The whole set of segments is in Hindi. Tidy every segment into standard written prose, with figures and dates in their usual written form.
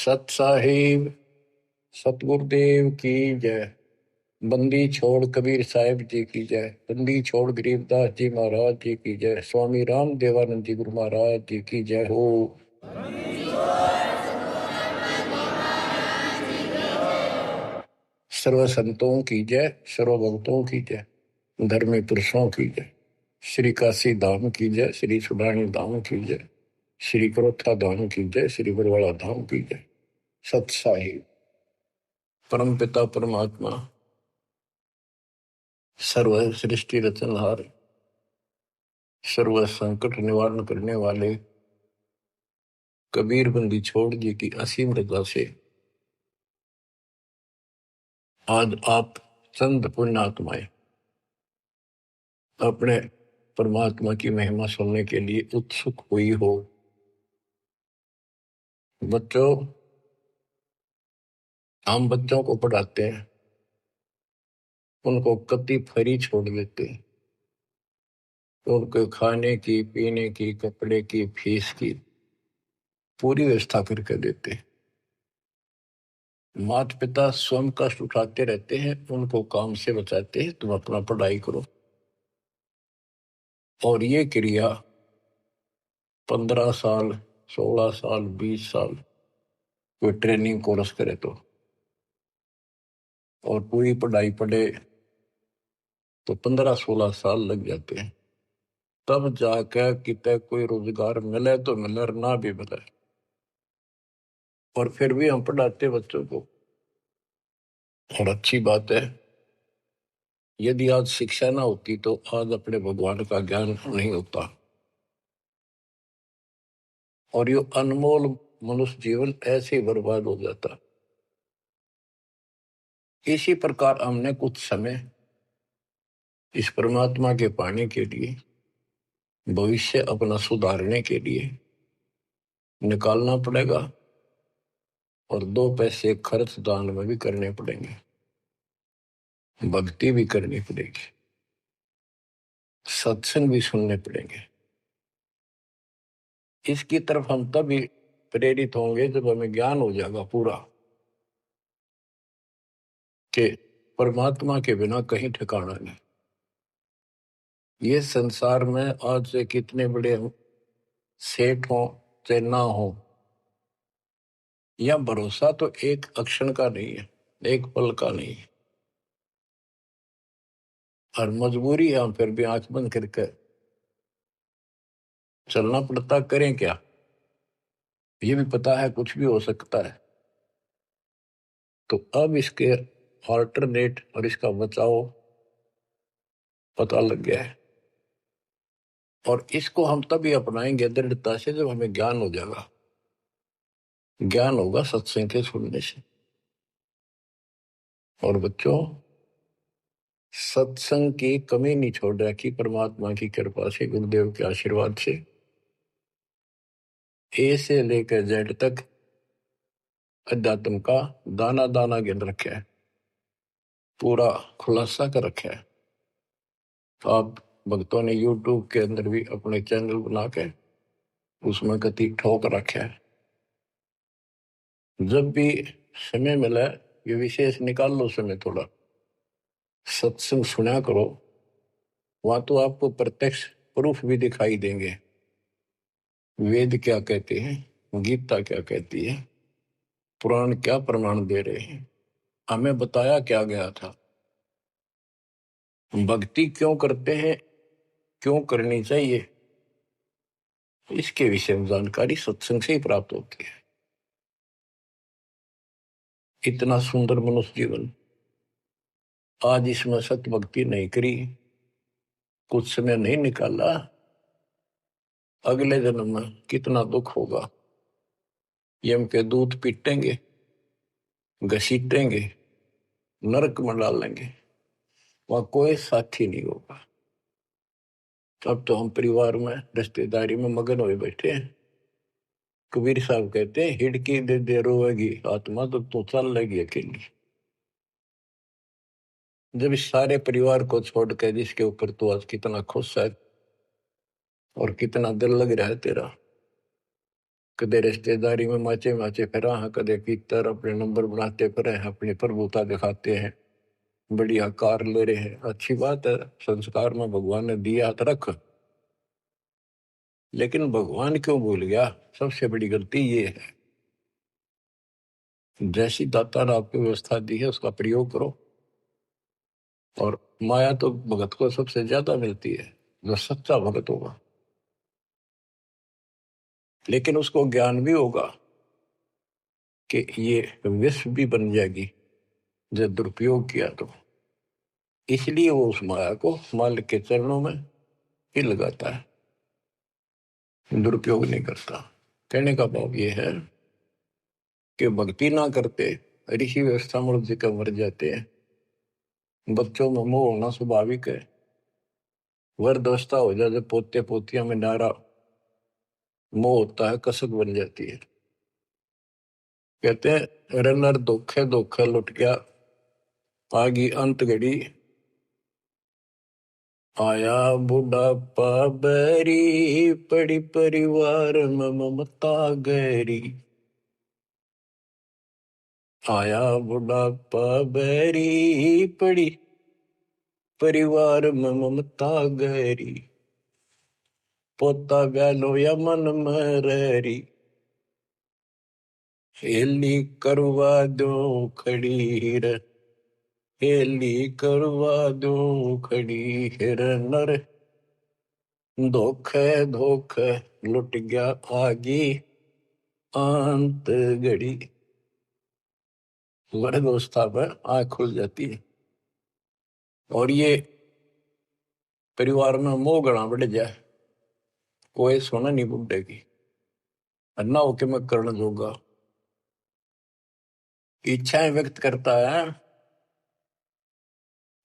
सत साहिब सतगुरुदेव की जय। बंदी छोड़ कबीर साहिब जी की जय। बंदी छोड़ गरीबदास जी महाराज जी की जय। स्वामी राम देवानंद जी गुरु महाराज जी की जय हो। सर्व संतों की जय, सर्व भक्तों की जय, धर्मी पुरुषों की जय। श्री काशी धाम की जय, श्री सुब्राणी धाम की जय, श्री करोथा धाम की जय, श्री बरवाड़ा धाम की जय। सत साहिब परम पिता परमात्मा सर्व सृष्टि रचनहार, सर्व संकट निवारण करने वाले कबीर बंदी छोड़ जी की असीम रजा से आज आप चंद पुण्यात्माएं अपने परमात्मा की महिमा सुनने के लिए उत्सुक हुई हो। बच्चों, हम बच्चों को पढ़ाते हैं, उनको कति फरी छोड़ देते हैं, तो उनको खाने की, पीने की, कपड़े की, फीस की पूरी व्यवस्था करके देते हैं। माता पिता स्वयं कष्ट उठाते रहते हैं, उनको काम से बचाते हैं, तुम अपना पढ़ाई करो। और ये क्रिया 15 साल, 16 साल, 20 साल कोई ट्रेनिंग कोर्स करे और पूरी पढ़ाई पढ़े तो 15-16 साल लग जाते हैं। तब जाकर कितने कोई रोजगार मिले तो मिले और ना भी मिले। और फिर भी हम पढ़ाते बच्चों को। और अच्छी बात है, यदि आज शिक्षा ना होती तो आज अपने भगवान का ज्ञान नहीं होता और ये अनमोल मनुष्य जीवन ऐसे ही बर्बाद हो जाता। इसी प्रकार हमने कुछ समय इस परमात्मा के पाने के लिए, भविष्य अपना सुधारने के लिए निकालना पड़ेगा और 2 पैसे खर्च दान में भी करने पड़ेंगे, भक्ति भी करनी पड़ेगी, सत्संग भी सुनने पड़ेंगे। इसकी तरफ हम तभी प्रेरित होंगे जब हमें ज्ञान हो जाएगा पूरा कि परमात्मा के बिना कहीं ठिकाना नहीं। ये संसार में आज से कितने बड़े सेठ हो चाहे ना हो, या भरोसा तो एक अक्षण का नहीं है, एक पल का नहीं है। और मजबूरी है, हम फिर भी आंख बंद करके चलना पड़ता। करें क्या? ये भी पता है कुछ भी हो सकता है। तो अब इसके ऑल्टरनेट और इसका बचाव पता लग गया है और इसको हम तभी अपनाएंगे दृढ़ता से जब हमें ज्ञान हो जाएगा। ज्ञान होगा सत्संग के सुनने से। और बच्चों, सत्संग की कमी नहीं छोड़ रखी परमात्मा की कृपा से, गुरुदेव के आशीर्वाद से। ए से लेकर जेड तक अध्यात्म का दाना दाना गिन रखा है, पूरा खुलासा कर रखा है। आप भक्तों ने यूट्यूब के अंदर भी अपने चैनल बना के उसमें कति ठोक रखा है। जब भी समय मिला, ये विशेष निकाल लो समय थोड़ा, सत्संग सुना करो। वहां तो आपको प्रत्यक्ष प्रूफ भी दिखाई देंगे। वेद क्या कहते हैं, गीता क्या कहती है, पुराण क्या प्रमाण दे रहे हैं, हमें बताया क्या गया था, भक्ति क्यों करते हैं, क्यों करनी चाहिए, इसके विषय में जानकारी सत्संग से ही प्राप्त होती है। इतना सुंदर मनुष्य जीवन, आज इसमें सत्य भक्ति नहीं करी, कुछ समय नहीं निकाला, अगले जन्म में कितना दुख होगा। यम के दूध पीटेंगे, घसीटेंगे, नरक में डालेंगे, वहां कोई साथी नहीं होगा। अब तो हम परिवार में, रिश्तेदारी में मगन हुए बैठे हैं। कबीर साहब कहते हैं, हिड़की दे दे रोएगी आत्मा तो तू चल लेगी अकेली। जब इस सारे परिवार को छोड़कर जिसके ऊपर तू आज कितना खुश है और कितना दिल लग रहा है तेरा, कदे रिश्तेदारी में माचे माचे फिरा है, कदे भीतर अपने नंबर बनाते फिरे हैं, अपनी प्रभुता दिखाते हैं, बढ़िया कार ले रहे हैं। अच्छी बात है, संस्कार में भगवान ने दिया तो रख, लेकिन भगवान क्यों भूल गया? सबसे बड़ी गलती ये है, जैसी दाता ने आपको व्यवस्था दी है उसका प्रयोग करो। और माया तो भगत को सबसे ज्यादा मिलती है, जो सच्चा भगत होगा। लेकिन उसको ज्ञान भी होगा कि ये विष भी बन जाएगी जब दुरुपयोग किया तो। इसलिए वो उस माया को मालिक के चरणों में ही लगाता है, दुरुपयोग नहीं करता। कहने का भाव ये है कि भक्ति ना करते ऋषि व्यवस्था मूर्ति का मर जाते हैं। बच्चों में मोह होना स्वाभाविक है। वृद्धावस्था हो जाए, जब पोते पोतियां में नारा मोह होता है, कसक बन जाती है। कहते हैं रनर धोखे धोखे लुट गया, आगी अंत घड़ी, आया बुढ़ापा बैरी, पड़ी परिवार में ममता गहरी। आया बुढ़ापा बैरी, पड़ी परिवार में ममता गहरी, पोता ब्यालो या मन मररी, हेली करवा दो खड़ी रे, हेली करवा दो खड़ी हिर नर, धोखे धोखे लुट गया आगी अंत घड़ी। वृद्धावस्था में आंख खुल जाती है और ये परिवार में मोह गणा बढ़ जाए, कोई सुना नहीं बुढ़े की, अन्ना होके मैं करना जोगा। इच्छाएं व्यक्त करता है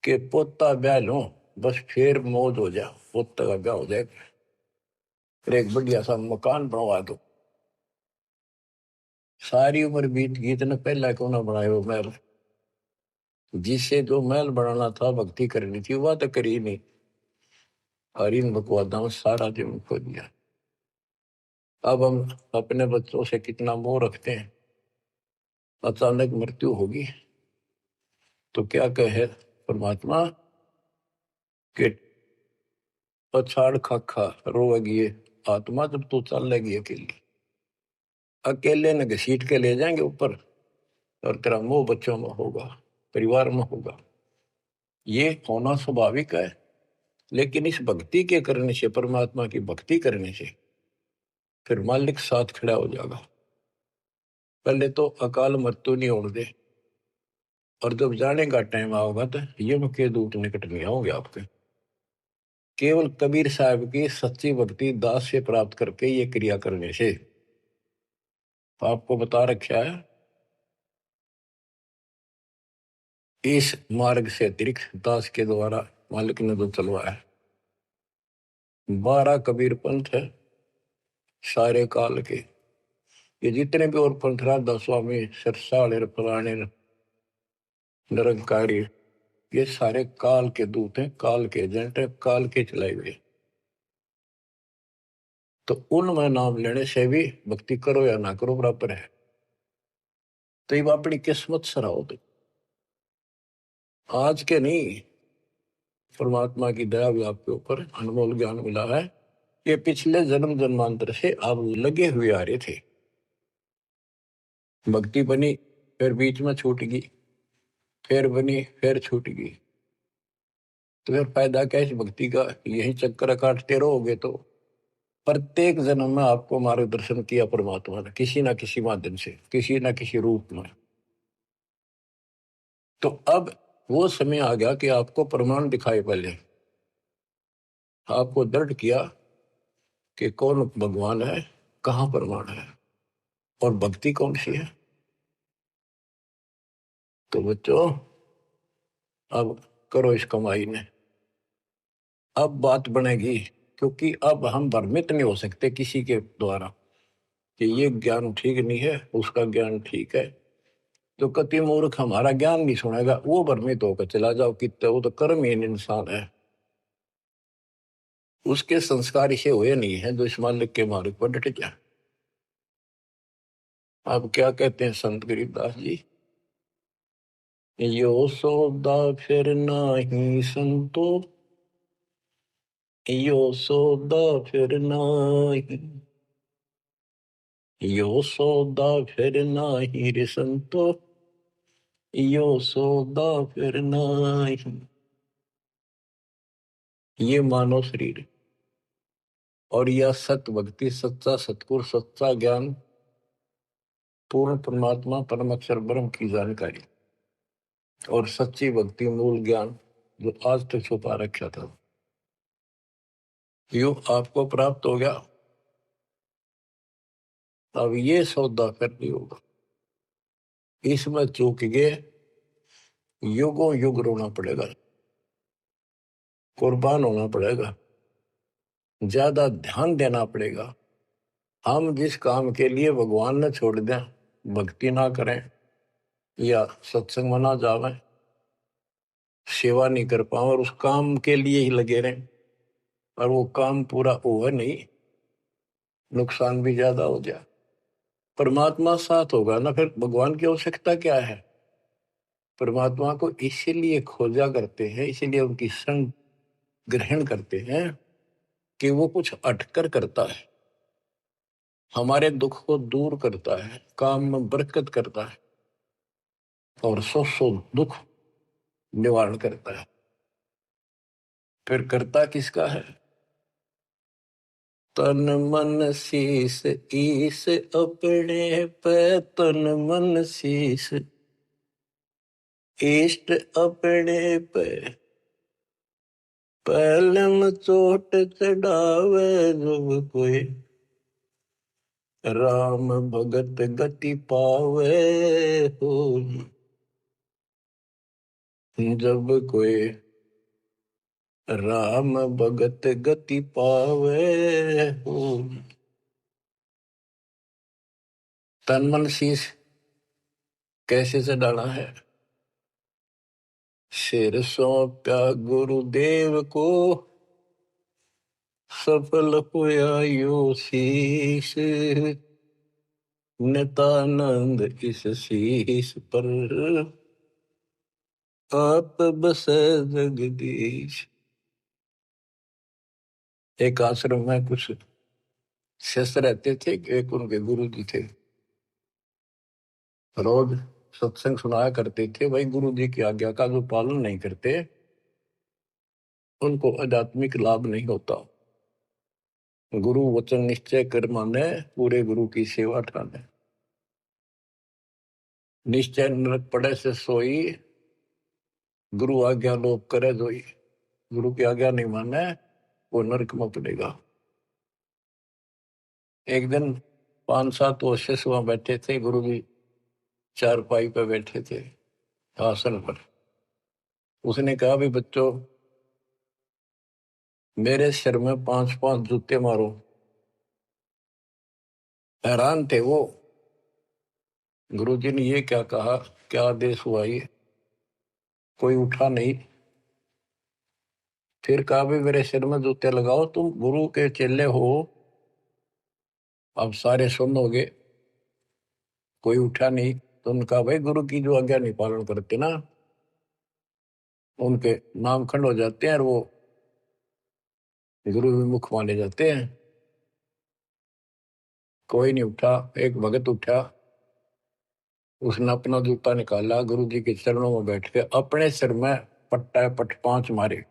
कि पोता ब्याह लो, बस फिर मौज हो जा, पोता का ब्याह हो जाए, फिर एक बढ़िया सा मकान बनवा दो। सारी उम्र बीत गई, इतने पहला क्यों ना बनाए वो महल? जिससे जो महल बनाना था, भक्ति करनी थी, वह तो करी नहीं। और इन बकवादा में सारा दिन खो दिया। अब हम अपने बच्चों से कितना मोह रखते हैं। अचानक मृत्यु होगी तो क्या कहे परमात्मा कि पछाड़ खाखा रोएगी ये आत्मा, जब तू चल लेगी अकेली। अकेले ने घसीट के ले जाएंगे ऊपर, और तेरा मोह बच्चों में होगा, परिवार में होगा। ये होना स्वाभाविक है। लेकिन इस भक्ति के करने से, परमात्मा की भक्ति करने से, फिर मालिक साथ खड़ा हो जाएगा। पहले तो अकाल मृत्यु नहीं होने दे, और जब जाने का टाइम आओगा तो यम के दूत निकट नहीं आओगे आपके। केवल कबीर साहब की सच्ची भक्ति दास से प्राप्त करके ये क्रिया करने से, आपको बता रखा है इस मार्ग से अतिरिक्त दास के द्वारा मालिक ने जो चलवाया है। 12 कबीर पंथ है सारे काल के। ये जितने भी और पंथ राधा स्वामी, सरसाल, फलाने, निरंकारी, ये सारे काल के दूत हैं, काल के एजेंट है, काल के चलाए हुए। तो उनमें नाम लेने से भी भक्ति करो या ना करो बराबर है। तो ये अपनी किस्मत सराहो। तो आज के नहीं, परमात्मा की दया भी आपके ऊपर अनमोल ज्ञान मिला है। ये पिछले जन्म जन्मांतर से आप लगे हुए आ रहे थे। भक्ति बनी, फिर बीच में छूट गई, फिर बनी, फिर छूट गई। तो फिर फायदा क्या इस भक्ति का? यही चक्कर काटते रहोगे तो प्रत्येक जन्म में आपको मार्गदर्शन किया परमात्मा ने, किसी ना किसी माध्यम से, किसी ना किसी रूप में। तो अब वो समय आ गया कि आपको प्रमाण दिखाई। पहले आपको दृढ़ किया कि कौन भगवान है, कहां प्रमाण है, और भक्ति कौन सी है। तो बच्चों, अब करो इस कमाई ने। अब बात बनेगी, क्योंकि अब हम भ्रमित नहीं हो सकते किसी के द्वारा कि ये ज्ञान ठीक नहीं है, उसका ज्ञान ठीक है। तो कति मूर्ख हमारा ज्ञान नहीं सुनेगा, वो भ्रमित होकर चला जाओ कितने, वो तो कर्महीन इंसान है। उसके संस्कार इसे हुए नहीं है जो इस मालिक के मार्ग पर डट जाए। अब क्या कहते हैं संत गरीबदास जी, यो सौदा फिर नाही संतो, यो सौदा फिर नाही, यो सौदा फिर नाही रे संतो, यो सौदा फिर नाही। ये मानव शरीर और यह सत्य भक्ति, सच्चा सतगुरु, सच्चा ज्ञान, पूर्ण परमात्मा परम अक्षर ब्रह्म की जानकारी और सच्ची भक्ति मूल ज्ञान जो आज तक छुपा रखा था, यो आपको प्राप्त हो गया। अब ये सौदा करनी होगा, इसमें चूक गए युगों युग रोना पड़ेगा, कुर्बान होना पड़ेगा, ज्यादा ध्यान देना पड़ेगा। हम जिस काम के लिए भगवान ने छोड़ दें, भक्ति ना करें या सत्संग में ना जावे, सेवा नहीं कर पाओ और उस काम के लिए ही लगे रहें और वो काम पूरा हुआ नहीं, नुकसान भी ज्यादा हो जाए, परमात्मा साथ होगा ना, फिर भगवान की आवश्यकता क्या है। परमात्मा को इसीलिए खोजा करते हैं, इसीलिए उनकी संग ग्रहण करते हैं कि वो कुछ अटकर करता है, हमारे दुख को दूर करता है, काम में बरकत करता है और सौ दुख निवारण करता है। फिर करता किसका है? तन मन शीस ईस अपने पे, तन मन शीस इष्ट अपने पे, पहलम चोट चढ़ावे जब कोई, राम भगत गति पावे हो, जब कोई राम भगत गति पावे हो। तन मन शीश कैसे से डाला है? सिर सौंपा गुरुदेव को, सफल हुआ यो शीश, नितानंद इस शीश पर आप बसे जगदीश। एक आश्रम में कुछ शिष्य रहते थे, एक उनके गुरु जी थे, रोज सत्संग सुनाया करते थे। भाई गुरु जी की आज्ञा का जो पालन नहीं करते उनको आध्यात्मिक लाभ नहीं होता। गुरु वचन निश्चय कर माने, पूरे गुरु की सेवा ठाने, निश्चय नरक पड़े से सोई, गुरु आज्ञा लोप करे जोई। गुरु की आज्ञा नहीं माने वो नरक में पड़ेगा। एक दिन 5-7 शिष्य वहां बैठे थे, गुरु जी चारपाई पे बैठे थे आसन पर। उसने कहा भी बच्चों, मेरे सिर में 5-5 जूते मारो। हैरान थे वो, गुरु जी ने ये क्या कहा, क्या आदेश हुआ ये? कोई उठा नहीं। फिर कहा भी मेरे सिर में जूते लगाओ, तुम गुरु के चेले हो, अब सारे सुनोगे। कोई उठा नहीं। तो उनका भाई गुरु की जो आज्ञा नहीं पालन करते ना, उनके नाम खंड हो जाते हैं और वो गुरु विमुख माने जाते हैं। कोई नहीं उठा। एक भगत उठा, उसने अपना जूता निकाला, गुरु जी के चरणों में बैठ के अपने सिर में पट्टा पट 5 मारे।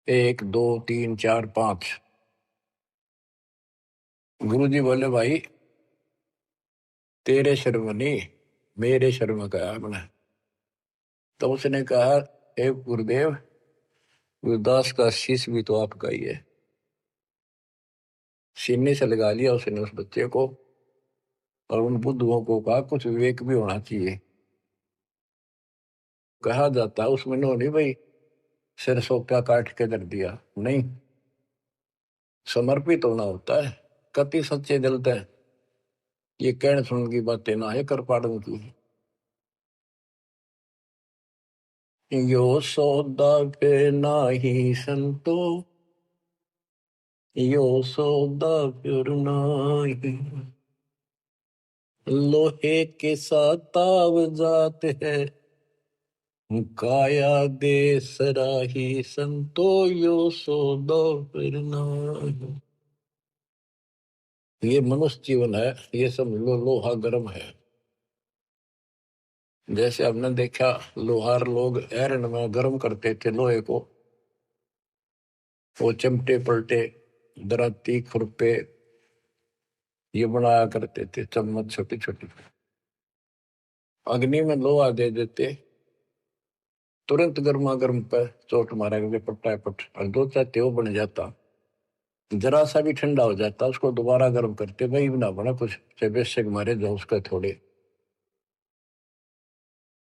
1 2 3 4 5। गुरु जी बोले भाई तेरे सिर में नहीं, मेरे सिर में कहा मैंने। तो उसने कहा हे गुरुदेव, गुरुदास का शीश भी तो आपका ही है। सीने से लगा लिया उसने उस बच्चे को और उन बुद्धुओं को कहा कुछ विवेक भी होना चाहिए। कहा जाता है उसमें नहीं भाई सिर सोप्या काट के धर दिया, नहीं, समर्पित होना होता है। कति सच्चे दिल थे ये कहने सुन की बातें ना है कर पाड़न की। यो सौदा पे नाही संतो, यो सौदा फिर नाही, लोहे के साथ ताव जात है, काया दे सराही संतो यो सौदो फिर नाहि। ये मनुष्य जीवन है, ये सब लोहा गर्म है। जैसे हमने देखा लोहार लोग एरन में गर्म करते थे लोहे को, वो चिमटे पलटे दराती खुरपे ये बनाया करते थे, चम्मच छोटी छोटी। अग्नि में लोहा दे देते, तुरंत गर्मा गर्म पे चोट मारेंगे पट्टा पट, और दो चाहते वो बन जाता। जरा सा भी ठंडा हो जाता उसको दोबारा गर्म करते, भाई ना बना कुछ से बेशक मारे जो उसका थोड़े।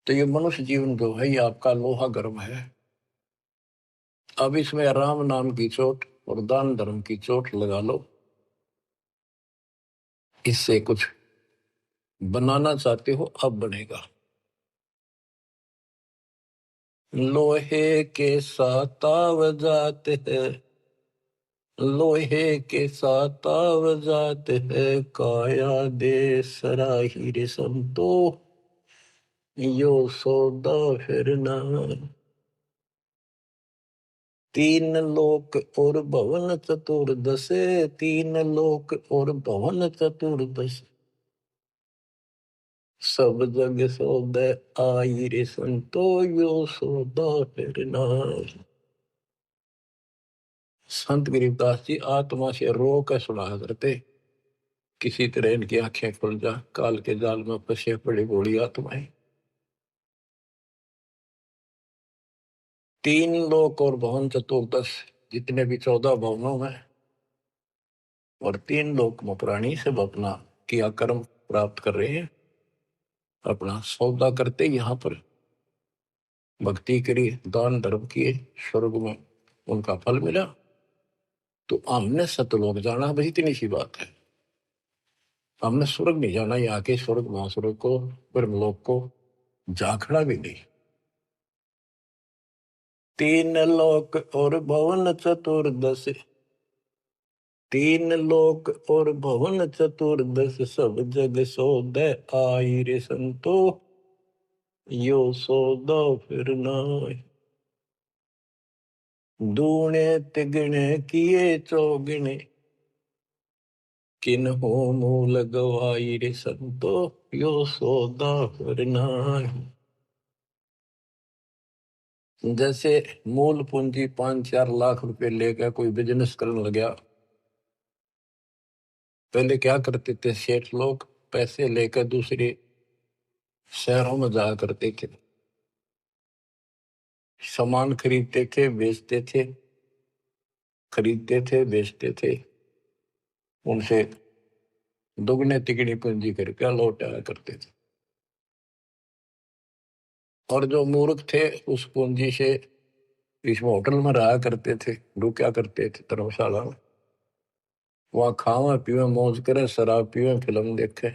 तो ये मनुष्य जीवन जो है ये आपका लोहा गर्म है। अब इसमें राम नाम की चोट और दान धर्म की चोट लगा लो, इससे कुछ बनाना चाहते हो अब बनेगा। लोहे के साथ ताव जाते हैं, लोहे के साथ ताव जाते हैं, काया दे सराही रे संतो यो सौदा फिर ना। तीन लोक और भवन चतुर्दश, तीन लोक और भवन चतुर्दश, सब जग सौदे आई रे संतो यो सौदा फिर नाहि। संत गरीबदास जी आत्मा से रो कर सुना करते, किसी तरह इनकी आंखें खुल जा, काल के जाल में फंसे पड़ी बूढ़ी आत्माएं। तीन लोक और भवन चतुर्दश, जितने भी 14 भवनों में और तीन लोक में प्राणी सब अपना किया कर्म प्राप्त कर रहे हैं, अपना सौदा करते यहाँ पर भक्ति करी, दान धर्म किए, स्वर्ग में उनका फल मिला। तो हमने सतलोक जाना, बस इतनी सी बात है। हमने स्वर्ग नहीं जाना, यहाँ के स्वर्ग महास्वर्ग को ब्रह्मलोक को झांकना भी नहीं। तीन लोक और भवन चतुर्दश, तीन लोक और भवन चतुर्दश, सब जग सौदे आई रे संतो यो सौदा फिर नाहि। दूने तिगने किए चौगने, किन हो मूल गवाई रे संतो यो सौदा फिर नाहि। जैसे मूल पूंजी 5-4 लाख रुपए लेकर कोई बिजनेस करने लगा, पहले क्या करते थे सेठ लोग, पैसे लेकर दूसरे शहरों में जाया करते थे, सामान खरीदते थे बेचते थे, खरीदते थे बेचते थे, उनसे दुगने तिगनी पूंजी करके लौटाया करते थे। और जो मूर्ख थे उस पूंजी से इसमें होटल में रहा करते थे, रुका करते थे धर्मशाला में, वहां खावा पीवे मौज करे, शराब पीवे, फिल्म देखे,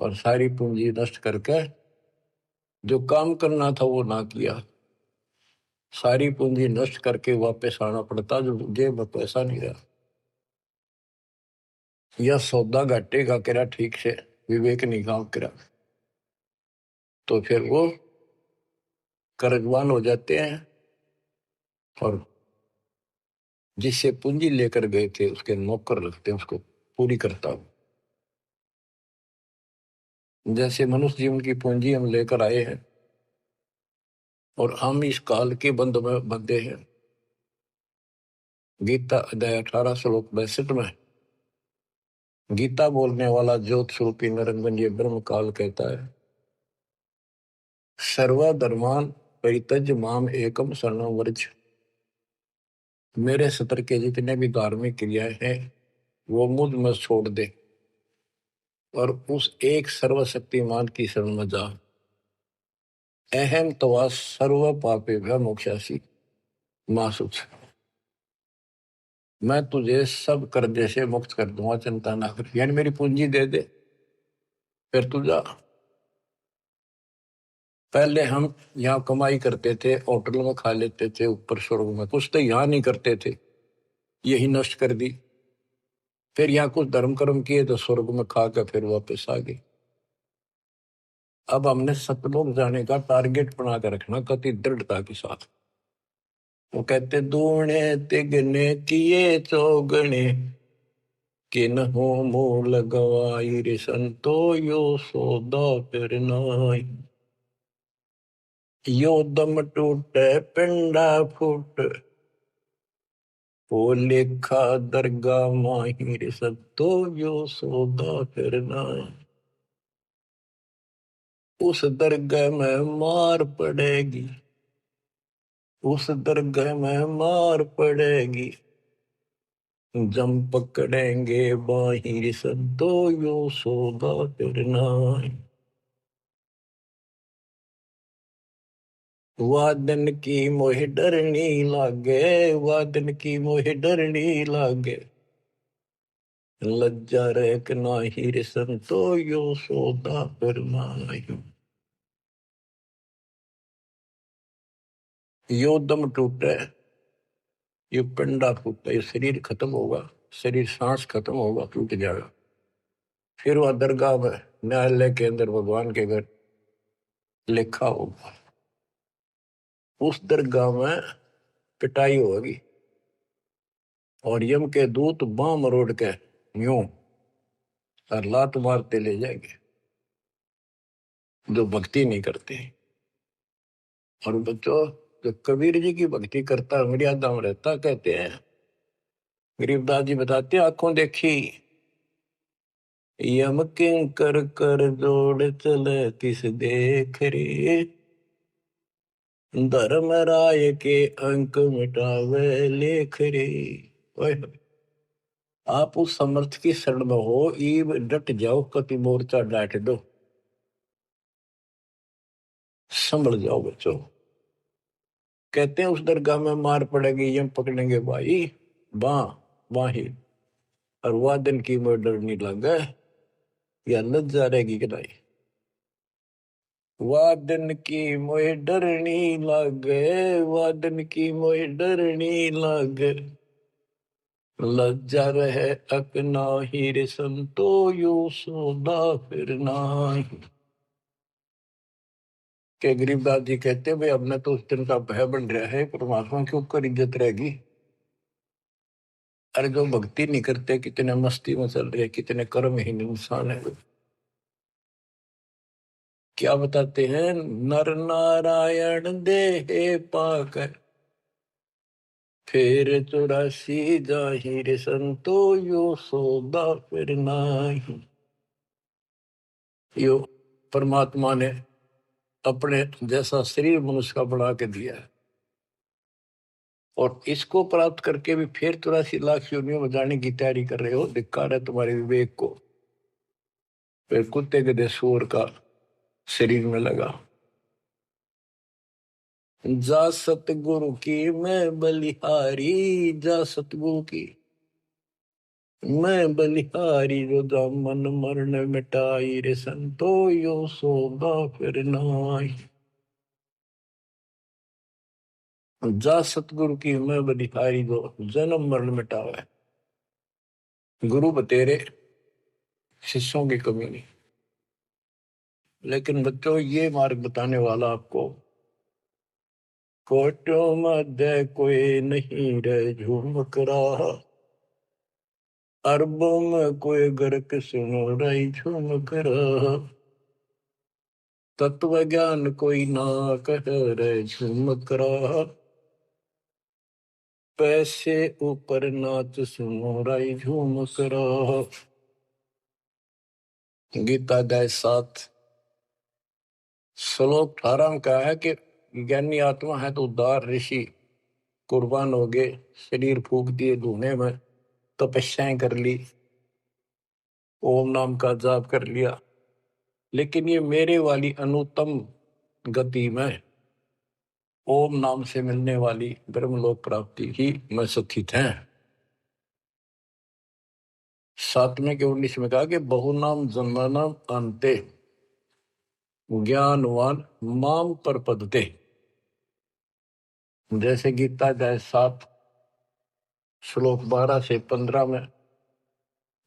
और सारी पूंजी नष्ट करके जो काम करना था वो ना किया, सारी पूंजी नष्ट करके वापस आना पड़ता, जो जेब में पैसा नहीं रहा। यह सौदा घाटे का करा ठीक से, विवेक नहीं काम करा, तो फिर वो कर्जवान हो जाते हैं, और जिससे पूंजी लेकर गए थे उसके नौकर रखते हैं, उसको पूरी करता हूं। जैसे मनुष्य जीवन की पूंजी हम लेकर आए हैं, और हम इस काल के बंध में बंधे हैं। गीता अध्याय 18 श्लोक 62 में गीता बोलने वाला ज्योत स्वरूपी निरंजन ये ब्रह्म काल कहता है, सर्वधर्मान परित्यज्य माम एकम शरणं व्रज। मेरे सत्र के जितने भी धार्मिक क्रियाएं हैं वो मुझ में छोड़ दे, और उस एक सर्वशक्तिमान की शरण में जा। अहम तवा सर्व पापेभ्य मोक्षासी मां सुच। मैं तुझे सब कर्जे से मुक्त कर दूंगा, चिंता ना कर, यानी मेरी पूंजी दे दे फिर तू जा। पहले हम यहाँ कमाई करते थे, होटल में खा लेते थे, ऊपर स्वर्ग में कुछ तो यहाँ नहीं करते थे, यही नष्ट कर दी। फिर यहाँ कुछ धर्म कर्म किए तो स्वर्ग में खा के फिर वापस आ गई। अब हमने सतलोक जाने का टारगेट बना के रखना कति दृढ़ता के साथ। वो कहते दूने तिगने किए चौगने किन हो मूल गवाई रे संतो यो सौदा फिर नाई। यो दम टूटे पिंडा फूट वो लेखा दरगाह माहिर सत्तो यो सौदा फिर नाई। उस दरगाह में मार पड़ेगी, उस दरगाह में मार पड़ेगी, जम पकड़ेंगे बाहिर सद्दो यो सौदा फिर नाई। वादन की मोह डरनी लागे, वादन की मोह डरनी लागे, लज्जा रेक नाही रे संतो यो सौदा फिर नाई। यो दम टूटे, ये पिंडा फूटा, ये शरीर खत्म होगा, शरीर सांस खत्म होगा, टूट जाएगा। फिर वह दरगाह में न्यायालय के अंदर भगवान के घर लिखा होगा। उस दरगाह में पिटाई होगी और यम के दूत बां मरोड़ के यूं और लात मारते ले जाएंगे जो भक्ति नहीं करते। और बच्चों, जो कबीर जी की भक्ति करता है, मर्यादा में रहता, कहते हैं गरीबदास जी बताते, आंखों देखी यम किंकर कर जोड़ चले तिस देख रे, धर्म राय के अंक मिटावे लेख रे। ओए, आप उस समर्थ की शरण में हो, ईब डट जाओ, कति मोर्चा डांट दो, संभल जाओ बच्चों। कहते हैं उस दरगाह में मार पड़ेगी, यम पकड़ेंगे भाई बां बाही, और वादन की मोह डरनी लगे, या लज्जा रहेगी कि नहीं। वादन की मोह डरनी लगे, वादन की मोह डरनी लगे, लज्जा रहे अकना ही रे संतो यो सौदा फिर नाई। के गरीबदास जी कहते भाई अब न तो उस दिन का भय बन रहा है, परमात्मा के ऊपर इज्जत रहेगी। अरे जो भक्ति नहीं करते कितने मस्ती में चल रहे, कितने कर्महीन इंसान है। क्या बताते हैं, नर नारायण देह पाक फिर 84 जाहिर संतो यो सौदा फिर नाही। यो परमात्मा ने अपने जैसा शरीर मनुष्य का बना के दिया है, और इसको प्राप्त करके भी फिर 84 लाख योनियों में जाने की तैयारी कर रहे हो। धिक्कार है तुम्हारे विवेक को। फिर कुत्ते गधे सूअर का शरीर में लगा। जा सतगुरु की मैं बलिहारी, जा सतगुरु की मैं बलिहारी, जो दामन मरण मिटाई रे संतो यो सौदा फिर नाई। जा सतगुरु की मैं बलिहारी, जो जन्म मरण मिटावे। गुरु बतेरे, शिष्यों की कमी नहीं। लेकिन बच्चों, ये मार्ग बताने वाला आपको, कोटों मध्य कोई नहीं रे झूमक रहा, अरबों में कोई गर्क सुनो रही झूमक रहा, तत्व ज्ञान कोई ना कह रे झूमक रहा, पैसे ऊपर नाच सुनो रही झूमक रहा। गीता अध्याय 7 श्लोक 18 में कहा है कि ज्ञानी आत्मा है तो उदार ऋषि कुर्बान हो गए, शरीर फूक दिए धुएं में, तपस्याएं कर ली, ओम नाम का जाप कर लिया, लेकिन ये मेरे वाली अनुत्तम गति में ओम नाम से मिलने वाली ब्रह्मलोक प्राप्ति ही में सुखित हैं। 7वें के 19 में कहा कि बहुनाम जन्मनाम अंते ज्ञानवान माम पर पदते। जैसे गीता अध्याय 7 श्लोक 12 से 15 में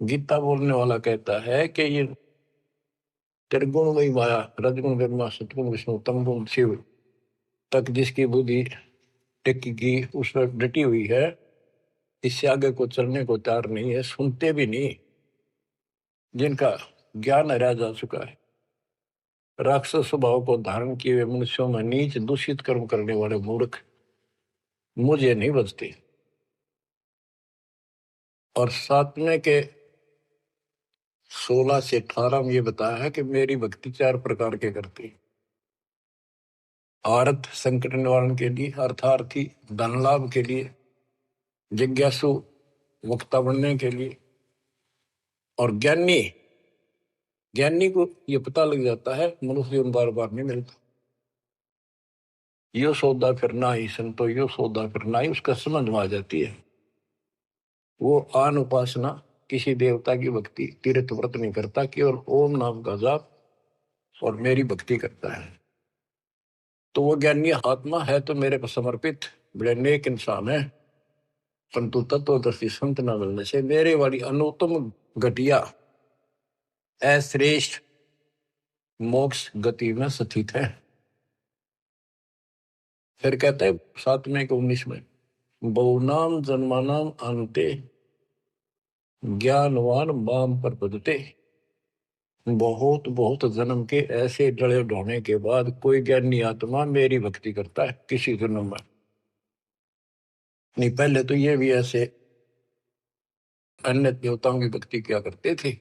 गीता बोलने वाला कहता है कि ये त्रिगुण वही माया, रजगुण ब्रह्मा, सतगुण विष्णु, तमगुण शिव तक जिसकी बुद्धि टिकी की उस पर डटी हुई है, इससे आगे को चलने को तैयार नहीं है, सुनते भी नहीं। जिनका ज्ञान हरा जा चुका है, राक्षस स्वभाव को धारण किए हुए मनुष्यों में नीच दूषित कर्म करने वाले मूर्ख मुझे नहीं बचते। और सातवें के 16 से 18 में ये बताया है कि मेरी भक्ति 4 प्रकार के करती। अर्थ संकट निवारण के लिए, अर्थार्थी धन लाभ के लिए, जिज्ञासु वक्ता बनने के लिए, और ज्ञानी ज्ञानी को ये पता लग जाता है मनुष्य जीवन बार बार नहीं मिलता। यो सौदा फिर ना ही संतो, यो सौदा फिर ना ही, उसका समझ में आ जाती है। वो आन उपासना, किसी देवता की भक्ति, तीर्थ व्रत नहीं करता, केवल ओम नाम का जाप और मेरी भक्ति करता है। तो वो ज्ञानी आत्मा है तो मेरे को समर्पित बड़े नेक इंसान है, परंतु तत्वदर्शी संत न मिलने से मेरे वाली अनुत्तम घटिया अश्रेष्ठ मोक्ष गति में स्थित है। फिर कहते हैं 7वें के 19 में, बहुनाम जन्मानाम अंते ज्ञानवान माम पर पदते। बहुत बहुत जन्म के ऐसे डले ढोने के बाद कोई ज्ञानी आत्मा मेरी भक्ति करता है किसी जन्म में। नहीं, पहले तो ये भी ऐसे अन्य देवताओं की भक्ति किया करते थे।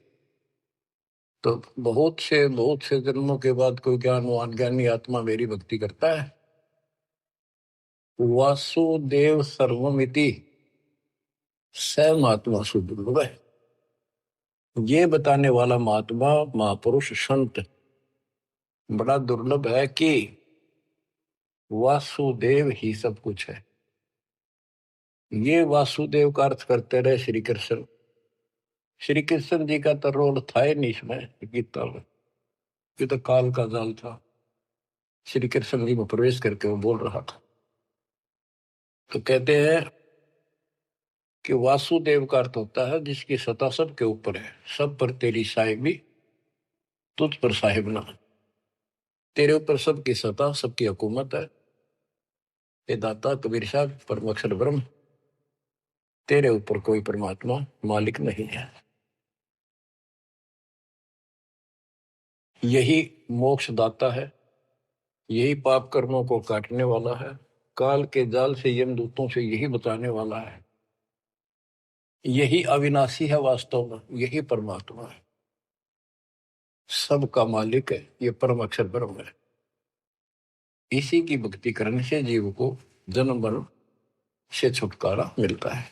तो बहुत से जन्मों के बाद कोई ज्ञानवान ज्ञानी आत्मा मेरी भक्ति करता है। वासुदेव सर्वमिति स महात्मा सुदुर्लभ है। ये बताने वाला महात्मा महापुरुष संत बड़ा दुर्लभ है कि वासुदेव ही सब कुछ है। ये वासुदेव का अर्थ करते रहे श्री कृष्ण। श्री कृष्ण जी का तो रोल था ही नहीं इसमें गीता में, ये तो काल का जाल था। श्री कृष्ण जी में प्रवेश करके वो बोल रहा था। तो कहते हैं कि वासुदेव का अर्थ होता है जिसकी सत्ता सबके ऊपर है, सब पर तेरी साहिबी, तुझ पर साहिब ना। तेरे ऊपर सबकी सत्ता, सबकी हुकूमत है। ये दाता कबीर साहब परम अक्षर ब्रह्म, तेरे ऊपर कोई परमात्मा मालिक नहीं है। यही मोक्ष दाता है, यही पाप कर्मों को काटने वाला है, काल के जाल से यमदूतों से यही बचाने वाला है। यही अविनाशी है, वास्तव में यही परमात्मा है, सबका मालिक है, ये परम अक्षर ब्रह्म है। इसी की भक्ति करने से जीव को जन्म मरण से छुटकारा मिलता है।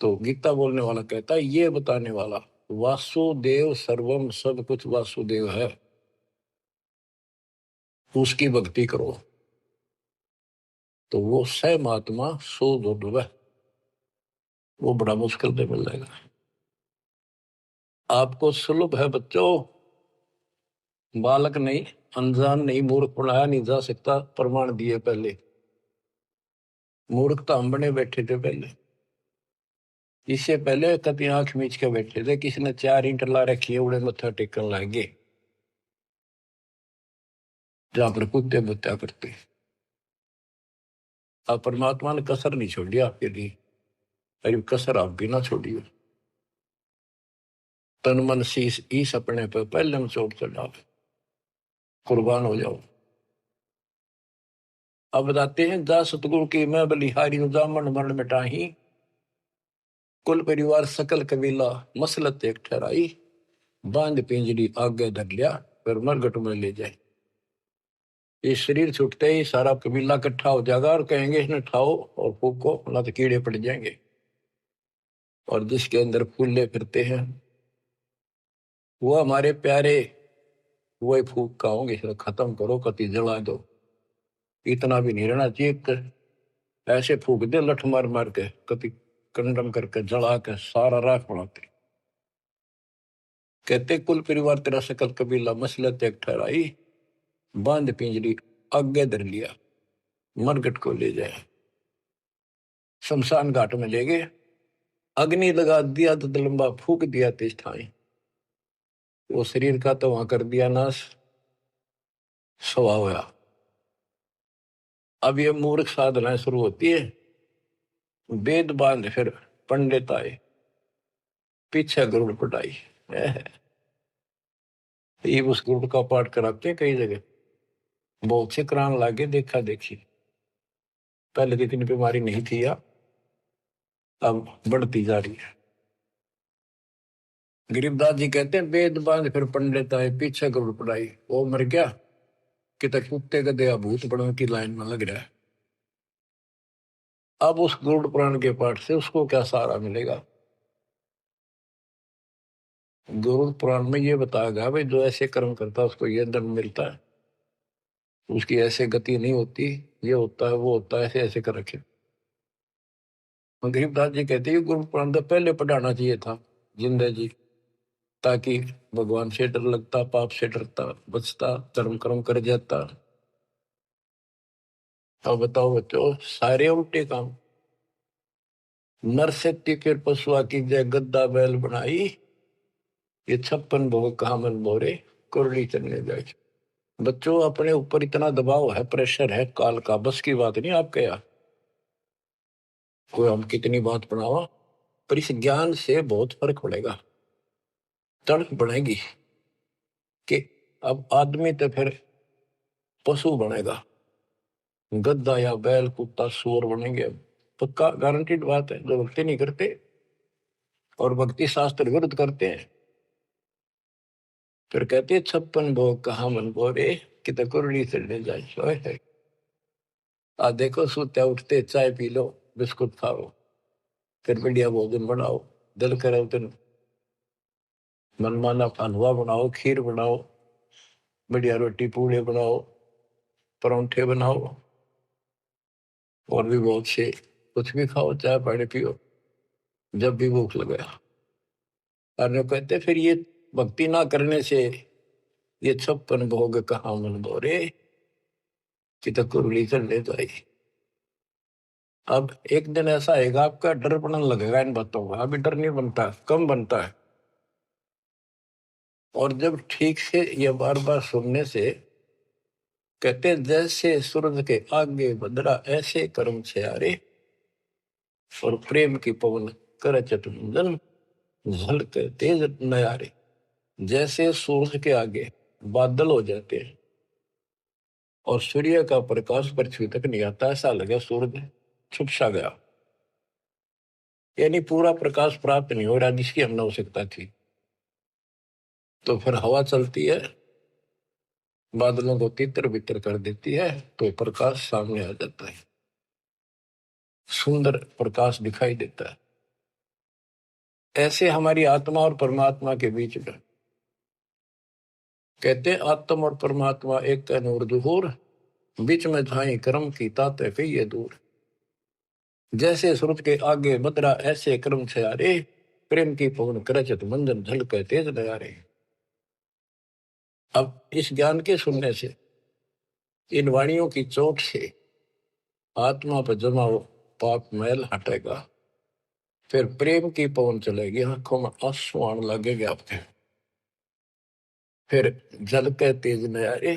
तो गीता बोलने वाला कहता है, ये बताने वाला वासुदेव सर्वम, सब कुछ वासुदेव है, उसकी भक्ति करो तो वो स महात्मा सो दुर्लभ, वो बड़ा मुश्किल से मिल जाएगा। आपको सुलभ है बच्चों, बालक नहीं, अनजान नहीं, मूर्ख पढ़ाया नहीं जा सकता, प्रमाण दिए पहले। मूर्ख तो हम बने बैठे थे पहले, इससे पहले कभी आंख मीच के बैठे थे, किसी ने 4 ईंट ला रखी है, उड़े मत्था टेकन लगे जहां पर कुत्ते बुत्या करते। अब परमात्मा ने कसर नहीं छोड़ी आपके लिए, अरे कसर आप भी ना छोड़िए। तन मन शीस ईस अपने पर पहले हम चोट चढ़ाओ, कुर्बान हो जाओ। अब बताते हैं, जा सतगुरु की मैं बलिहारी जामन मरण मिटाही, कुल परिवार सकल कबीला मसलत एक ठहराई, बांध पिंजरी आगे धर लिया, फिर मरगट में ले जाए। ये शरीर छूटते ही सारा कबीला इकट्ठा हो जाएगा और कहेंगे इन्हें ठाओ और फूको, ना तो कीड़े पड़ जाएंगे। और जिसके अंदर फूले फिरते हैं वो हमारे प्यारे, वही फूक का होंगे, इसे खत्म करो, कति जला दो। इतना भी नहीं रहना चाहिए, ऐसे फूक दे लठ मार मार के, कति कंडम करके जला के सारा राख बनाते। कहते कुल परिवार तेरा सकल कबीला मसलत एक ठहराई, बांध पिंजरी आगे धर लिया, मरगट को ले जाए, शमशान घाट में ले गए। अग्नि लगा दिया तो लंबा फूक दिया तेज ठाई, वो शरीर का तो वहां कर दिया नाश, सवा होया। अब ये मूर्ख साधना शुरू होती है, वेद बांध फिर पंडित आए, पीछे गरुड़ पटाई। ये उस गरुड़ का पाठ कराते हैं कई जगह, बहुत से करान लागे देखा देखी। पहले तो इतनी बीमारी नहीं थी, या अब बढ़ती जा रही है। गरीबदास जी कहते हैं वेद बांध फिर पंडित आए, पीछे गरुड़ पटाई। वो मर गया कि तक कुत्ते गधे या भूत बड़ों की लाइन में लग रहा है। अब उस गरुड़ पुराण के पाठ से उसको क्या सहारा मिलेगा? गरुड़ पुराण में ये बताया गया भाई, जो ऐसे कर्म करता है उसको ये दंड मिलता है, उसकी ऐसे गति नहीं होती, ये होता है वो होता है, ऐसे ऐसे कर रखे। गरीबदास जी कहते हैं गुरु पुराण तो पहले पढ़ाना चाहिए था जिंदा जी, ताकि भगवान से डर लगता, पाप से डरता, बचता, धर्म कर्म कर जाता। अब बताओ बच्चों, सारे उल्टे काम। नर शक्ति के पशुआ की जय गद्दा बैल बनाई, ये 56 भोग कहा मन बोरे, कुरली चलने जाए। बच्चों अपने ऊपर इतना दबाव है, प्रेशर है काल का, बस की बात नहीं आपके यहाँ। कोई हम कितनी बात बनावा, पर इस ज्ञान से बहुत फर्क पड़ेगा। तड़प बनेगी कि अब आदमी तो फिर पशु बनेगा, गद्दा या बैल कुत्ता सूअर बनेंगे। पक्का गारंटीड बात है। जो भक्ति नहीं करते और भक्ति शास्त्र विरुद्ध करते हैं, फिर कहते हैं 56 भोग कहा मन बोरे, कि कुरली चढ़ने जाए। आ देखो सोते उठते चाय पी लो, बिस्कुट खाओ, फिर बढ़िया भोजन बनाओ, दिल करे तो मनमाना हलवा बनाओ, खीर बनाओ, बढ़िया रोटी पूड़े बनाओ, परोंठे बनाओ, और भी बहुत से, कुछ भी खाओ, चाय पानी पियो जब भी भूख लगे। और जो कहते फिर ये भक्ति ना करने से ये 56 भोग कहाँ मन बोरे, कि कुरली चढ़ने जाए। अब एक दिन ऐसा आएगा आपका डर बनने लगेगा इन बातों का। अभी डर नहीं बनता, कम बनता है। और जब ठीक से ये बार बार सुनने से, कहते हैं जैसे सूरज के आगे बदरा ऐसे कर्म से आरे, और प्रेम की पवन कर चतुंजन झलक तेज नयारे। जैसे सूरज के आगे बादल हो जाते हैं और सूर्य का प्रकाश पृथ्वी तक नहीं आता, ऐसा लगे सूरज छुप सा गया, यानी पूरा प्रकाश प्राप्त नहीं हो रहा जिसकी हमने आवश्यकता थी। तो फिर हवा चलती है, बादलों को तितर बितर कर देती है, तो प्रकाश सामने आ जाता है, सुंदर प्रकाश दिखाई देता है। ऐसे हमारी आत्मा और परमात्मा के बीच में, कहते आत्मा और परमात्मा एक का नूर दुहूर, बीच में झाई कर्म की ताते कहिए दूर। जैसे सूरज के आगे बदरा ऐसे कर्म से आरे, प्रेम की पवन करचत मंजन झलक तेज नयारे। अब इस ज्ञान के सुनने से, इन वाणियों की चोट से आत्मा पर जमा हो पाप मैल हटेगा, फिर प्रेम की पवन चलेगी, आंखों में आंसू आने लगेगा आपके, फिर झलक तेज नयारे,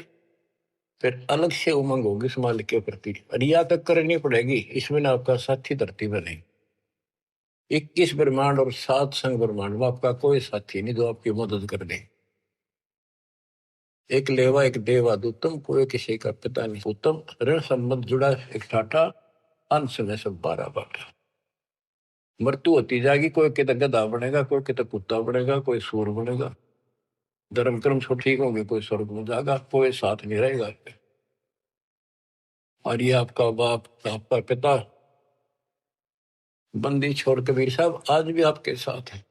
फिर अलग से उमंग होगी इस मालिक के प्रति। रिया तक करनी पड़ेगी, इसमें ना आपका साथी धरती में नहीं। 21 ब्रह्मांड और 7 संग ब्रह्मांड में आपका कोई साथी नहीं जो आपकी मदद कर दे। एक लेवा एक देवा दूतम, कोई किसी का पिता नहीं उत्तम, ऋण संबंध जुड़ा एक ठाठा, अंश में सब 12 बाटा। मृत्यु होती जाएगी, कोई कहता गधा बनेगा, कोई कहता कुत्ता बनेगा, कोई सूर बनेगा, धर्म कर्म सब ठीक होंगे, कोई स्वर्ग में जाएगा, कोई साथ नहीं रहेगा। और ये आपका बाप, आपका पिता, बंदी छोड़ कबीर साहब आज भी आपके साथ है।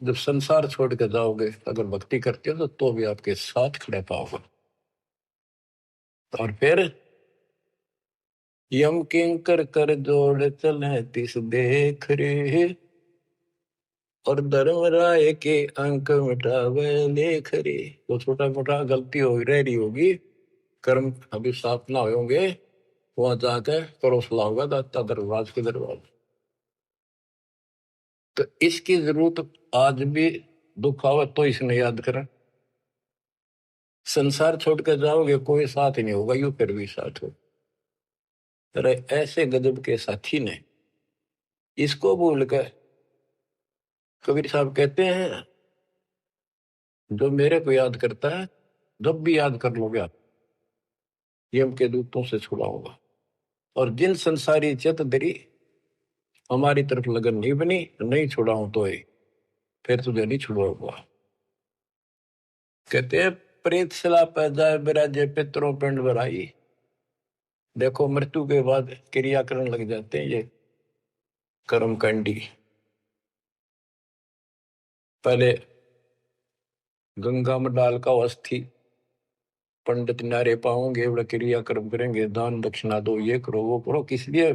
जब संसार छोड़ के जाओगे, अगर भक्ति करते हो तो भी आपके साथ खड़े पाओगे। और फिर यम किंकर कर जोड़ चले तिस देख रे, और धर्म राय के अंक मिटावे लेख रे। तो छोटा मोटा गलती हो रह रही होगी, कर्म अभी साफ ना होंगे, वहां जाके करो सलाह होगा दाता दरबार के दरबार। तो इसकी जरूरत आज भी दुख आवे तो इसने याद करें। संसार छोड़ कर जाओगे कोई साथ ही नहीं होगा, यू फिर भी साथ हो। अरे ऐसे गजब के साथी ने इसको भूल कर, कबीर साहब कहते हैं जो मेरे को याद करता है, जब भी याद कर लोगे आप, यम के दूतों से छुड़ाऊंगा। और जिन संसारी चित दरी हमारी तरफ लगन नहीं बनी, नहीं छुड़ाऊं तो ही फिर तुझे नहीं छुड़ाऊंगा। कहते हैं प्रेत सला पै जाए बिराजे पितरों पिंड भराई। देखो मृत्यु के बाद क्रिया करने लग जाते हैं ये कर्म कांडी। पहले गंगा में डाल का अस्थि पंडित नारे पाओगे, बड़ा क्रिया कर्म करेंगे, दान दक्षिणा दो, ये करो वो करो, किस लिए?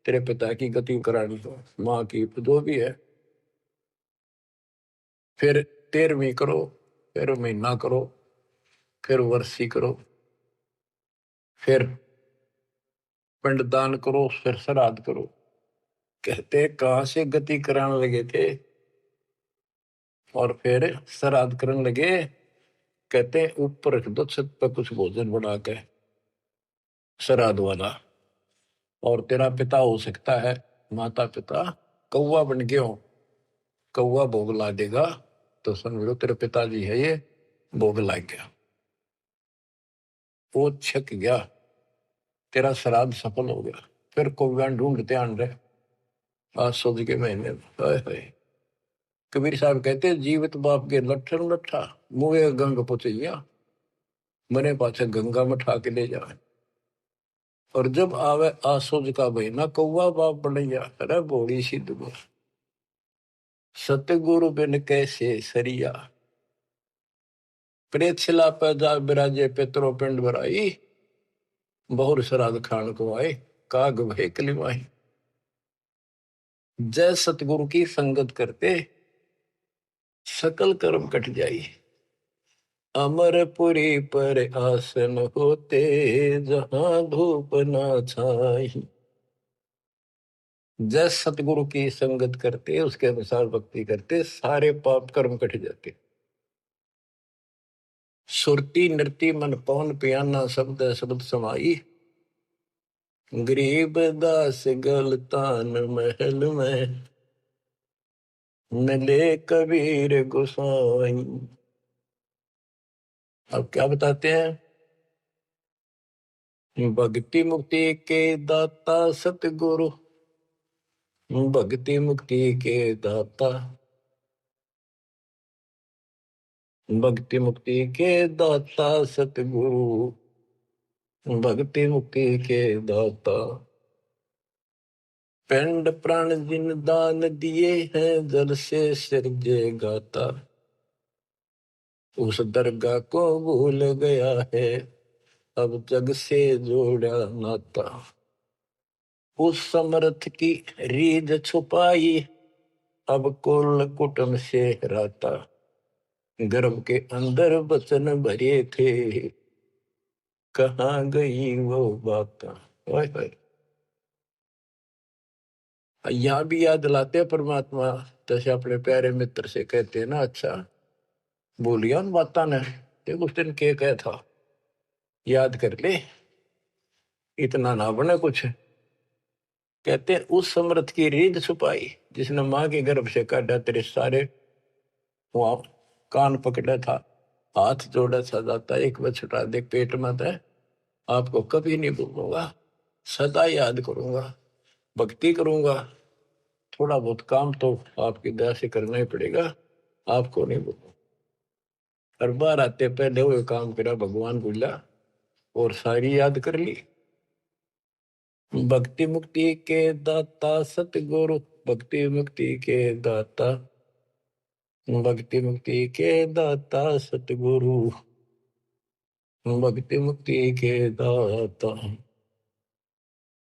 तेरे पिता की गति करानी दो, माँ की जो भी है। फिर 13वीं करो, फिर महीना करो, फिर वर्षी करो, फिर पिंडदान करो, फिर श्राद्ध करो। कहते कहां से गति कराने लगे थे और फिर श्राद्ध करने लगे। कहते ऊपर रख दो छत पर कुछ भोजन बना के श्राद्ध वाला, और तेरा पिता हो सकता है, माता पिता कौवा बन गए हो, कौवा भोग ला देगा तो समझ लो तेरे पिताजी है ये, भोग ला गया, वो छक गया, तेरा श्राद्ध सफल हो गया। फिर कौवा ढूंढते आन रहे आज सोच के महीने में। हाय हाय। कबीर साहब कहते जीवित बाप के लट्ठन लट्ठा मुँह गंग पुचैया, मरे पाछे गंगा में ठा के ले जाए। और जब आवे आसोज का महीना कौवा बाप बनैया। अरे बोली सिद्ध बोल सतगुरु बिन कैसे सरिया। प्रेत शिला पर जा बिराजे पितरों पिंड भराई, बहुर श्राद्ध खान को आए, काग भय कलिमाई। जय सतगुरु की संगत करते सकल कर्म कट जाई। अमरपुरी पर आसन होते, जहां धूप ना छाई। जय सतगुरु की संगत करते, उसके अनुसार भक्ति करते, सारे पाप कर्म कट जाते। सुरती नृति मन पवन पियाना, शब्द शब्द समाई। गरीब दास गलतान महल में, मिले कबीर गोसाई। अब क्या बताते हैं? भक्ति मुक्ति के दाता सतगुरु, भक्ति मुक्ति के दाता, भक्ति मुक्ति के दाता सतगुरु, भक्ति मुक्ति के दाता। पिंड प्राण जिन दान दिए हैं, जल से सिरजे गाता। उस दरगाह को भूल गया है, अब जग से जोड़ा नाता। उस समर्थ की रीझ छुपाई, अब कुल कुटुंब से राता। गर्भ के अंदर वचन भरे थे, कहाँ गई वो बात। यहाँ भी याद दिलाते हैं परमात्मा, जैसे अपने प्यारे मित्र से कहते हैं ना, अच्छा बोलिया उन बात ने, देख उस दिन क्या कहा था, याद कर ले, इतना ना बने कुछ। कहते हैं उस समर्थ की रीढ़ छुपाई, जिसने माँ के गर्भ से काटा, तेरे सारे वहां कान पकड़ा था, हाथ जोड़ा था, जाता एक बार छुटा दे पेट में था। आपको कभी नहीं भूलूंगा, सदा याद करूंगा, भक्ति करूंगा। थोड़ा बहुत काम तो आपकी दया से करना ही पड़ेगा, आपको नहीं भूलूंगा। हर बार आते पहले वो काम करा, भगवान बोला और सारी याद कर ली। भक्ति मुक्ति के दाता सतगुरु, भक्ति मुक्ति के दाता, भक्ति मुक्ति के दाता सतगुरु, भक्ति मुक्ति के दाता।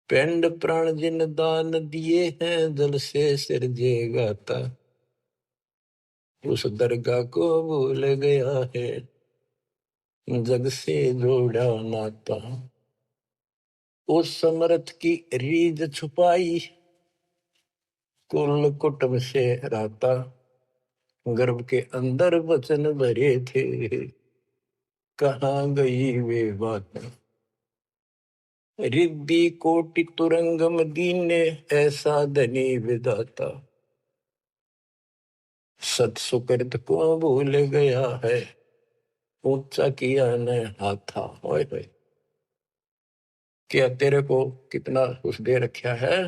पिंड प्राण जिन दान दिए हैं, जल से सिरजे गाता। उस दरगाह को भूल गया है, जग से जोड़ा नाता। उस समर्थ की रीझ छुपाई, कुल कुटुंब से रहता, गर्भ के अंदर वचन भरे थे, कहाँ गई वे बात। रिद्धि कोटि तुरंगम दीने, ऐसा धनी विधाता, सत सुकृत को भूल गया है, ऊंचा किया न हाथा। ओए होए, क्या तेरे को कितना कुछ दे रखा है,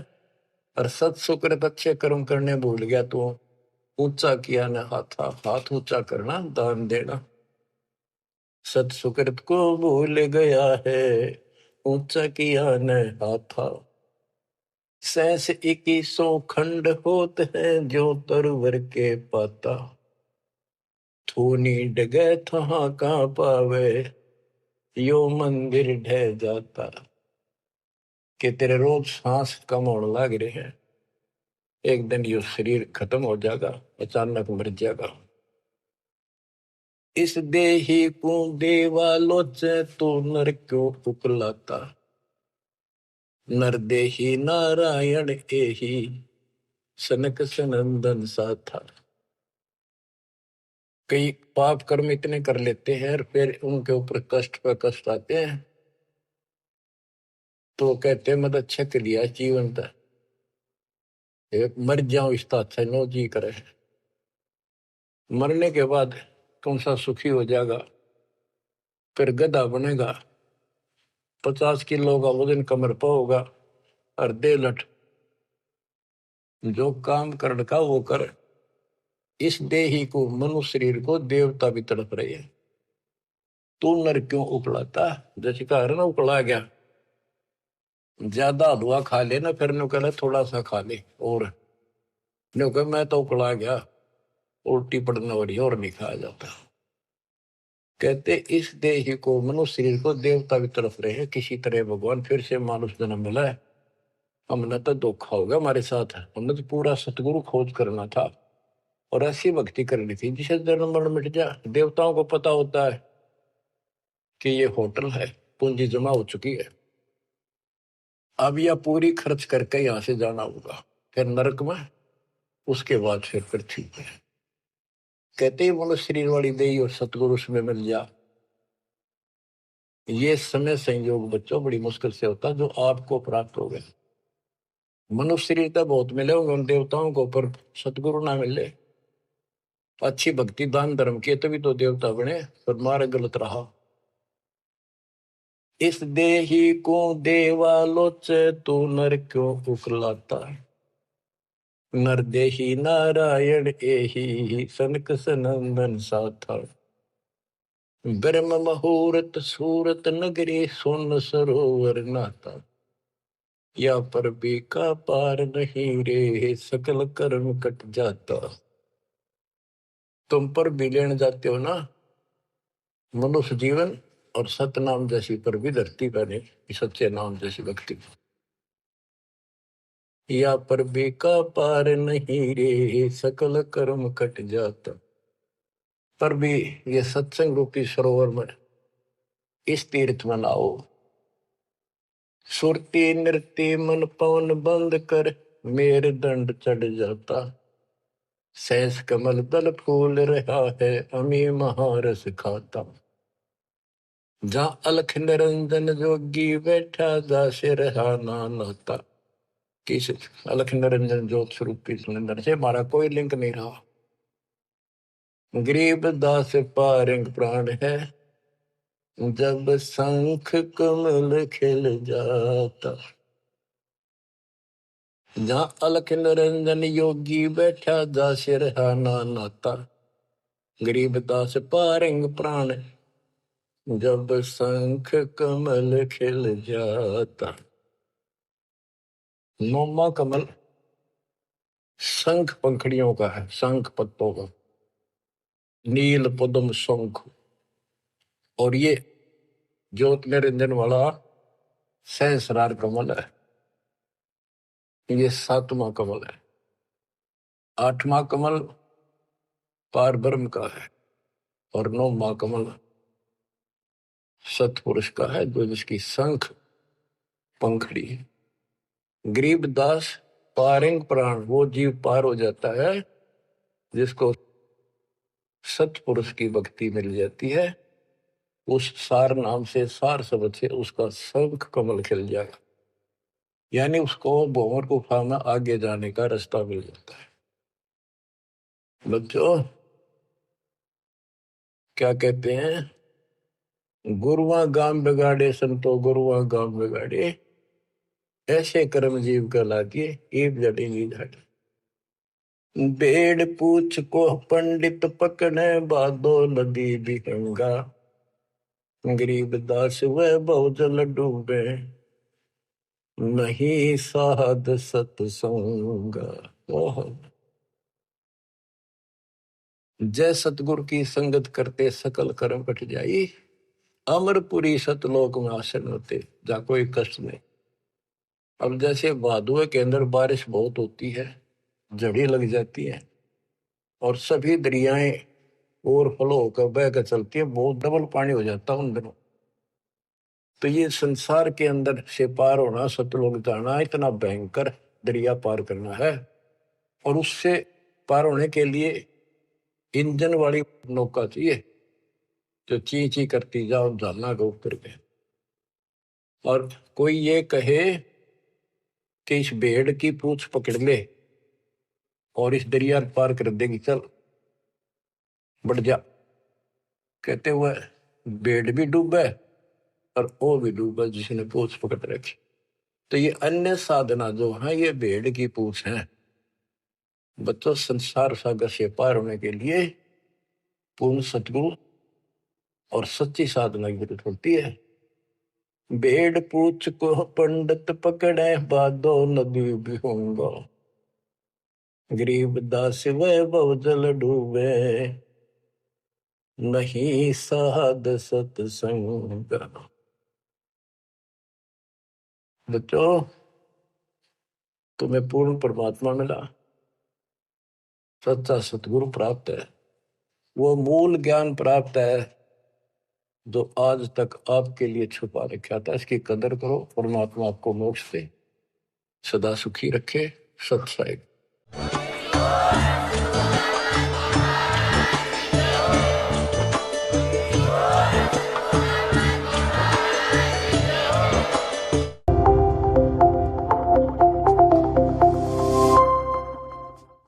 और सत सुकृत अच्छे कर्म करने भूल गया तू। ऊंचा किया न हाथा, हाथ ऊंचा करना, दान देना। सत सुकृत को भूल गया है, ऊंचा किया न हाथा। सहस 2100 खंड होत है, जो तरवर के पाता। थूनी डगे थहा का पावे, यो मंदिर ढह जाता। कि तेरे रोज सांस कम होने लग रहे हैं, एक दिन यो शरीर खत्म हो जाएगा, अचानक मर जाएगा। इस देही को देवालोचे, तो नर क्यों उकलाता। नर देही नारायण एही, सनक सनंदन सा था। कई पाप कर्म इतने कर लेते हैं और फिर उनके ऊपर कष्ट पर कष्ट आते हैं, तो कहते हैं मत अच्छा कर लिया जीवन था, मर जाओ इसका अच्छा नो जी करे। मरने के बाद कौन सा सुखी हो जाएगा, फिर गधा बनेगा, 50 किलो का वजन कमर पर होगा, और दे लट जो काम कर का वो कर। इस देही को, मनुष्य शरीर को देवता भी तड़प रहे हैं, तू नर क्यों उकलाता। जैसे कहा ना उकला गया, ज्यादा हलवा खा ले ना, फिर नु कहना थोड़ा सा खा ले, और नु कह मैं तो उकला गया, उल्टी पड़ने वाली और नहीं खाया जाता। कहते इस देह को, मनुष्य शरीर को देवता भी तरफ रहे हैं, किसी तरह भगवान फिर से मानुष जन्म मिला है। हमने तो धोखा होगा हमारे साथ, हमने तो पूरा सतगुरु खोज करना था और ऐसी भक्ति करनी थी जिसे जन्म मरण मिट जाए। देवताओं को पता होता है कि ये होटल है, पूंजी जमा हो चुकी है, अब यह पूरी खर्च करके यहां से जाना होगा, फिर नरक में, उसके बाद फिर पृथ्वी पे। कहते ही मनुष्य शरीर वाली देही और सतगुरु में मिल जा। ये समय संयोग बच्चों बड़ी मुश्किल से होता जो आपको प्राप्त हो गया। मनुष्य शरीर तो बहुत मिले होंगे उन देवताओं को, पर सतगुरु ना मिले, अच्छी भक्ति दान धर्म किए तभी तो देवता बने, पर मार्ग गलत रहा। इस देही को देवालोचे, तू नर क्यों उकलाता। नर देही नारायण एही, सनक सनंदन साथा। ब्रह्म मुहूर्त सूरत नगरी, सुन सरोवर नाता। या पर भी का पार नहीं रे, सकल कर्म कट जाता। तुम पर भी लेने जाते हो ना मनुष्य जीवन, और सतनाम जैसी पर भी धरती बने, सच्चे नाम जैसी भक्ति। या पर भी का पार नहीं रे, सकल कर्म कट जाता। पर भी ये सत्संग रूपी सरोवर में, इस तीर्थ में नाओ। सुरती नृत्य मन पवन बंद कर, मेरे दंड चढ़ जाता। सहस कमल दल फूल रहा है, अमी महारस खाता। जहाँ अलख निरंजन जोगी बैठा, दासे रहा नाता। किस अलख निरंजन ज्योत स्वरूप सुनिंदर से हमारा कोई लिंक नहीं रहा। गरीब दास पारंग प्राण है, जब शंख कमल खिल जाता। जहाँ अलख निरंजन योगी बैठा, दासे रहा नाता। गरीब दास पारंग प्राण, जब शंख कमल खिल जाता। नौमा कमल शंख पंखड़ियों का है, शंख पत्तों का, नील पद्म शंख। और ये ज्योत निरंजन वाला सहस्रार कमल है, ये 7वां कमल है। 8वां कमल पार ब्रह्म का है, और 9वां कमल सतपुरुष का है, जो जिसकी शंख पंखड़ी है। गरीब दास पारिंग प्राण वो जीव पार हो जाता है जिसको सतपुरुष की भक्ति मिल जाती है। उस सार नाम से, सार शब्द से उसका शंख कमल खिल जाएगा, यानी उसको भंवर गुफा में आगे जाने का रास्ता मिल जाता है। बच्चों क्या कहते हैं, गुरुआ गाम बिगाड़े संतो गुरुआ गाम बिगाड़े, ऐसे कर्म जीव का लागे एक जड़ेगी झाड़ी। बेड़ पूछ को पंडित पकड़े बादो नदी बिहंगा, गरीब दास वह बहुजल डूबे नहीं साध सत्संग। जय सतगुरु की संगत करते सकल कर्म कट जाई, अमरपुरी सतलोक में आसन होते जा कोई कष्ट नहीं। अब जैसे भादुए के अंदर बारिश बहुत होती है, झड़ी लग जाती है और सभी दरियाएं ओवरफ्लो होकर बह कर चलती है, बहुत डबल पानी हो जाता है उन दिनों। तो ये संसार के अंदर से पार होना, सतलोक जाना, इतना भयंकर दरिया पार करना है। और उससे पार होने के लिए इंजन वाली नौका चाहिए जो ची ची करती जाओ झालना के ऊपर के। और कोई ये कहे कि इस भेड़ की पूंछ पकड़ ले और इस दरिया पार कर देगी, चल बढ़ जा, कहते हुए भेड़ भी डूबे और वो भी डूबा जिसने पूंछ पकड़ रखी। तो ये अन्य साधना जो है ये भेड़ की पूंछ है। बच्चों संसार सागर से पार होने के लिए पूर्ण सतगुरु और सच्ची साधना की जरूरत होती है। भेड़ पूछ को पंडित पकड़े बादो नदी भी होंगे, गरीब दास वह बहुजल डूबे नहीं साध सत्संग। बच्चों तुम्हें पूर्ण परमात्मा मिला, सच्चा सतगुरु प्राप्त है, वो मूल ज्ञान प्राप्त है जो आज तक आपके लिए छुपा रखा था। इसकी कदर करो, परमात्मा आपको मोक्ष दे, सदा सुखी रखे। सत्संग।